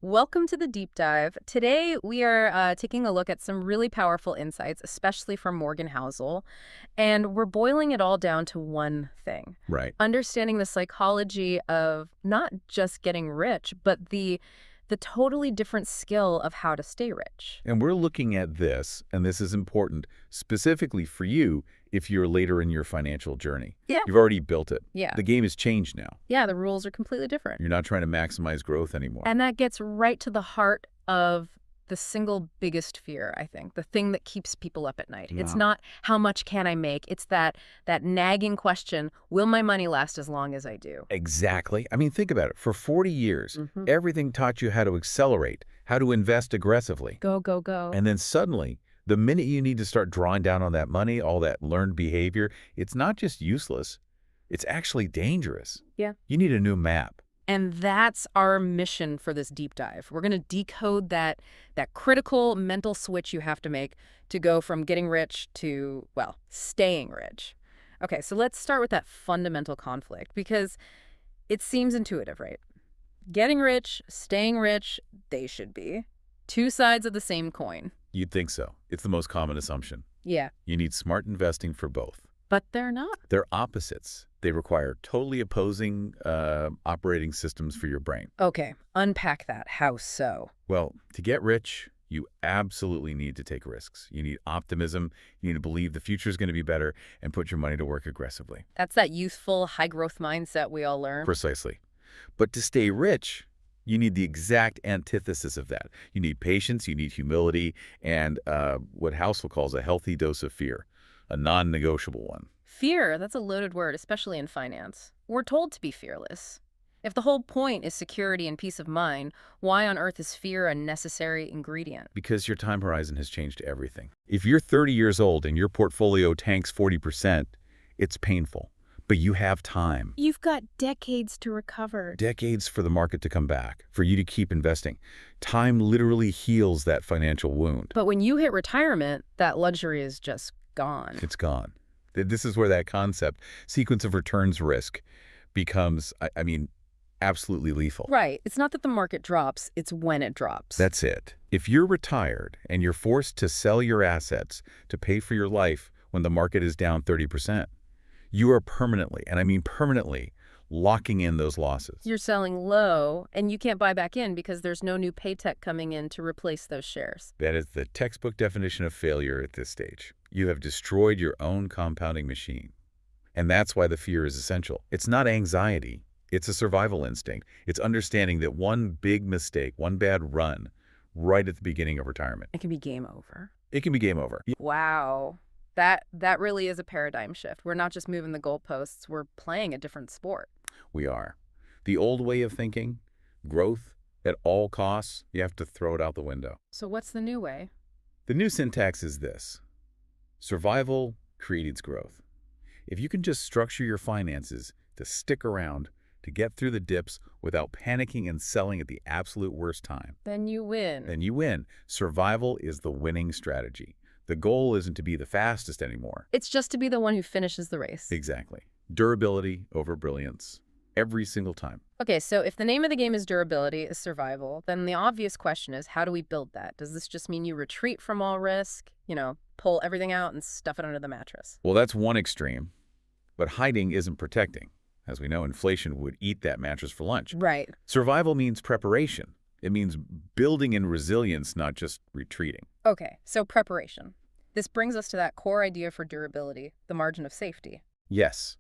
Welcome to the deep dive. Today, we are taking a look at some really powerful insights, especially from Morgan Housel, and we're boiling it all down to one thing. Right. Understanding the psychology of not just getting rich, but the totally different skill of how to stay rich. And we're looking at this, and this is important specifically for you if you're later in your financial journey. Yeah. You've already built it. Yeah. The game has changed now. Yeah, the rules are completely different. You're not trying to maximize growth anymore. And that gets right to the heart of the single biggest fear, I think, the thing that keeps people up at night. Yeah. It's not how much can I make, it's that nagging question, will my money last as long as I do? Exactly. I mean, think about it. For 40 years, everything taught you how to accelerate, how to invest aggressively. Go, go, go. And then suddenly, the minute you need to start drawing down on that money, all that learned behavior, it's not just useless, it's actually dangerous. Yeah. You need a new map. And that's our mission for this deep dive. We're going to decode that critical mental switch you have to make to go from getting rich to, well, staying rich. Okay, so let's start with that fundamental conflict because it seems intuitive, right? Getting rich, staying rich, they should be two sides of the same coin. You'd think so. It's the most common assumption. Yeah. You need smart investing for both. But they're not. They're opposites. They require totally opposing operating systems for your brain. Okay, unpack that. How so? Well, to get rich, you absolutely need to take risks. You need optimism. You need to believe the future is going to be better and put your money to work aggressively. That's that youthful, high-growth mindset we all learn. Precisely. But to stay rich, you need the exact antithesis of that. You need patience, you need humility, and what Housel calls a healthy dose of fear, a non-negotiable one. Fear, that's a loaded word, especially in finance. We're told to be fearless. If the whole point is security and peace of mind, why on earth is fear a necessary ingredient? Because your time horizon has changed everything. If you're 30 years old and your portfolio tanks 40%, it's painful. But you have time. You've got decades to recover. Decades for the market to come back, for you to keep investing. Time literally heals that financial wound. But when you hit retirement, that luxury is just gone. It's gone. This is where that concept, sequence of returns risk, becomes, I mean, absolutely lethal. Right. It's not that the market drops, it's when it drops. That's it. If you're retired and you're forced to sell your assets to pay for your life when the market is down 30%, you are permanently, and I mean permanently, locking in those losses. You're selling low, and you can't buy back in because there's no new paycheck coming in to replace those shares. That is the textbook definition of failure at this stage. You have destroyed your own compounding machine. And that's why the fear is essential. It's not anxiety. It's a survival instinct. It's understanding that one big mistake, one bad run, right at the beginning of retirement. It can be game over. It can be game over. Wow. That really is a paradigm shift. We're not just moving the goalposts, we're playing a different sport. We are. The old way of thinking, growth at all costs, you have to throw it out the window. So what's the new way? The new syntax is this. Survival creates growth. If you can just structure your finances to stick around, to get through the dips without panicking and selling at the absolute worst time, Then you win. then you win. Survival is the winning strategy. The goal isn't to be the fastest anymore. It's just to be the one who finishes the race. Exactly. Durability over brilliance. Every single time. Okay, so if the name of the game is durability, is survival, then the obvious question is, how do we build that? Does this just mean you retreat from all risk? Pull everything out and stuff it under the mattress? Well, that's one extreme. But hiding isn't protecting. As we know, inflation would eat that mattress for lunch. Right. Survival means preparation. It means building in resilience, not just retreating. Okay, so preparation. This brings us to that core idea for durability, the margin of safety. Yes.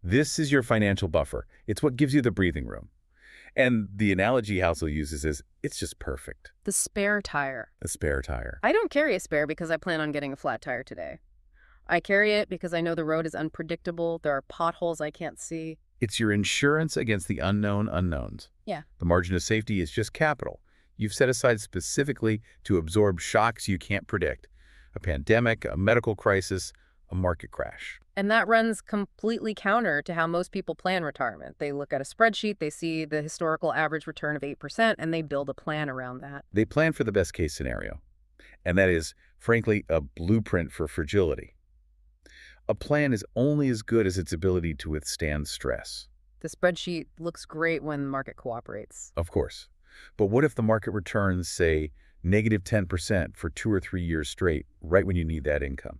This is your financial buffer. It's what gives you the breathing room. And the analogy Housel uses is, it's just perfect. The spare tire. A spare tire. I don't carry a spare because I plan on getting a flat tire today. I carry it because I know the road is unpredictable, there are potholes I can't see. It's your insurance against the unknown unknowns. Yeah. The margin of safety is just capital. You've set aside specifically to absorb shocks you can't predict. A pandemic, a medical crisis, a market crash. And that runs completely counter to how most people plan retirement. They look at a spreadsheet, they see the historical average return of 8%, and they build a plan around that. They plan for the best case scenario. And that is, frankly, a blueprint for fragility. A plan is only as good as its ability to withstand stress. The spreadsheet looks great when the market cooperates. Of course. But what if the market returns, say, -10% for 2 or 3 years straight, right when you need that income?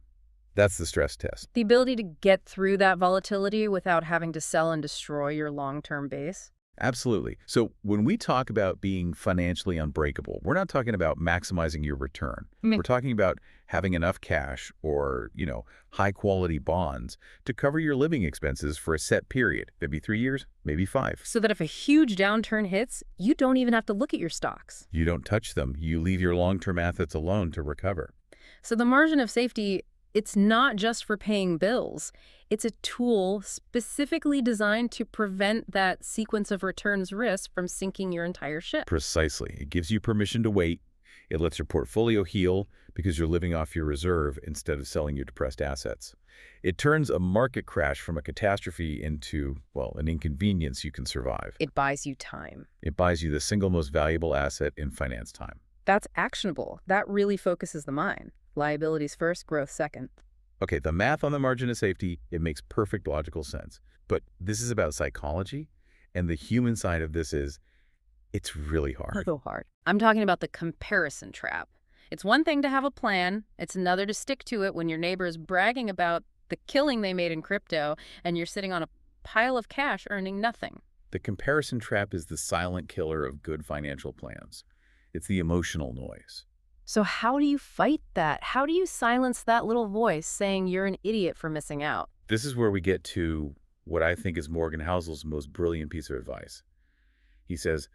That's the stress test. The ability to get through that volatility without having to sell and destroy your long-term base? Absolutely. So when we talk about being financially unbreakable, we're not talking about maximizing your return. We're talking about having enough cash or, high-quality bonds to cover your living expenses for a set period, maybe 3 years, maybe 5. So that if a huge downturn hits, you don't even have to look at your stocks. You don't touch them. You leave your long-term assets alone to recover. So the margin of safety, it's not just for paying bills. It's a tool specifically designed to prevent that sequence of returns risk from sinking your entire ship. Precisely. It gives you permission to wait. It lets your portfolio heal because you're living off your reserve instead of selling your depressed assets. It turns a market crash from a catastrophe into, well, an inconvenience you can survive. It buys you time. It buys you the single most valuable asset in finance: time. That's actionable. That really focuses the mind. Liabilities first, growth second. Okay, the math on the margin of safety, it makes perfect logical sense. But this is about psychology, and the human side of this is, it's really hard. So hard. I'm talking about the comparison trap. It's one thing to have a plan. It's another to stick to it when your neighbor is bragging about the killing they made in crypto and you're sitting on a pile of cash earning nothing. The comparison trap is the silent killer of good financial plans. It's the emotional noise. So how do you fight that? How do you silence that little voice saying you're an idiot for missing out? This is where we get to what I think is Morgan Housel's most brilliant piece of advice. He says,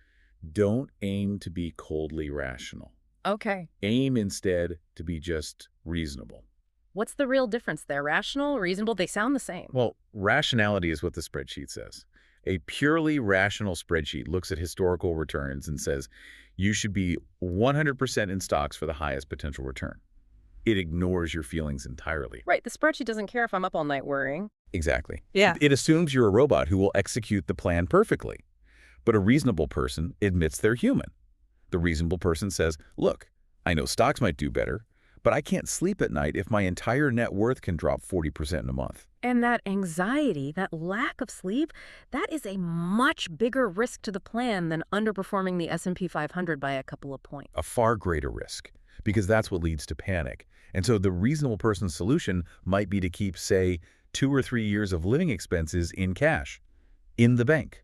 don't aim to be coldly rational. Okay. Aim instead to be just reasonable. What's the real difference there? Rational, reasonable, they sound the same. Well, rationality is what the spreadsheet says. A purely rational spreadsheet looks at historical returns and says, you should be 100% in stocks for the highest potential return. It ignores your feelings entirely. Right, the spreadsheet doesn't care if I'm up all night worrying. Exactly. Yeah. It assumes you're a robot who will execute the plan perfectly. But a reasonable person admits they're human. The reasonable person says, look, I know stocks might do better, but I can't sleep at night if my entire net worth can drop 40% in a month. And that anxiety, that lack of sleep, that is a much bigger risk to the plan than underperforming the S&P 500 by a couple of points. A far greater risk, because that's what leads to panic. And so the reasonable person's solution might be to keep, say, 2 or 3 years of living expenses in cash, in the bank,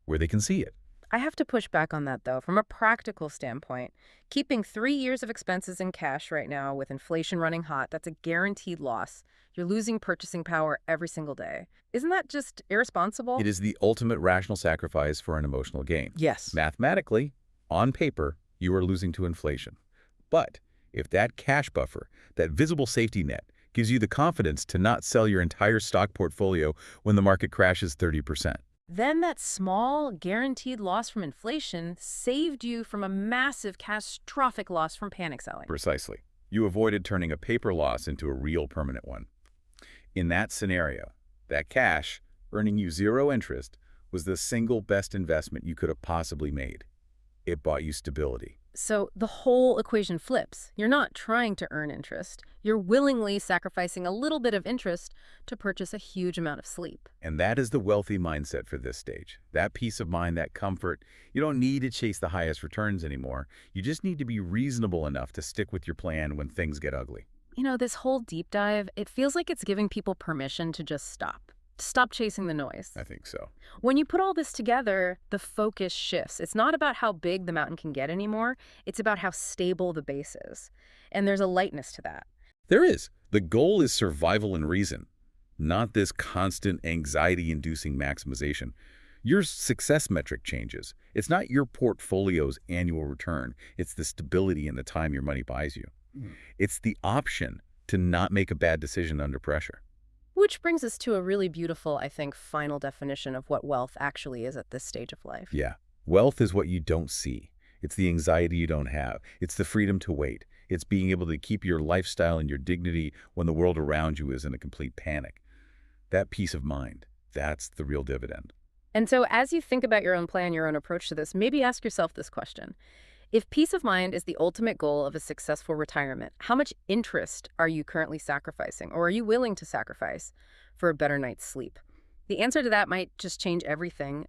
where they can see it. I have to push back on that, though. From a practical standpoint, keeping 3 years of expenses in cash right now with inflation running hot, that's a guaranteed loss. You're losing purchasing power every single day. Isn't that just irresponsible? It is the ultimate rational sacrifice for an emotional gain. Yes. Mathematically, on paper, you are losing to inflation. But if that cash buffer, that visible safety net, gives you the confidence to not sell your entire stock portfolio when the market crashes 30%. Then that small, guaranteed loss from inflation saved you from a massive, catastrophic loss from panic selling. Precisely. You avoided turning a paper loss into a real permanent one. In that scenario, that cash, earning you 0 interest, was the single best investment you could have possibly made. It bought you stability. So the whole equation flips. You're not trying to earn interest. You're willingly sacrificing a little bit of interest to purchase a huge amount of sleep. And that is the wealthy mindset for this stage. That peace of mind, that comfort. You don't need to chase the highest returns anymore. You just need to be reasonable enough to stick with your plan when things get ugly. You know, this whole deep dive, it feels like it's giving people permission to just stop. Stop chasing the noise. I think so. When you put all this together, the focus shifts. It's not about how big the mountain can get anymore. It's about how stable the base is. And there's a lightness to that. There is. The goal is survival and reason, not this constant anxiety-inducing maximization. Your success metric changes. It's not your portfolio's annual return. It's the stability and the time your money buys you. It's the option to not make a bad decision under pressure. Which brings us to a really beautiful, I think, final definition of what wealth actually is at this stage of life. Yeah. Wealth is what you don't see. It's the anxiety you don't have. It's the freedom to wait. It's being able to keep your lifestyle and your dignity when the world around you is in a complete panic. That peace of mind, that's the real dividend. And so as you think about your own plan, your own approach to this, maybe ask yourself this question. If peace of mind is the ultimate goal of a successful retirement, how much interest are you currently sacrificing, or are you willing to sacrifice for a better night's sleep? The answer to that might just change everything.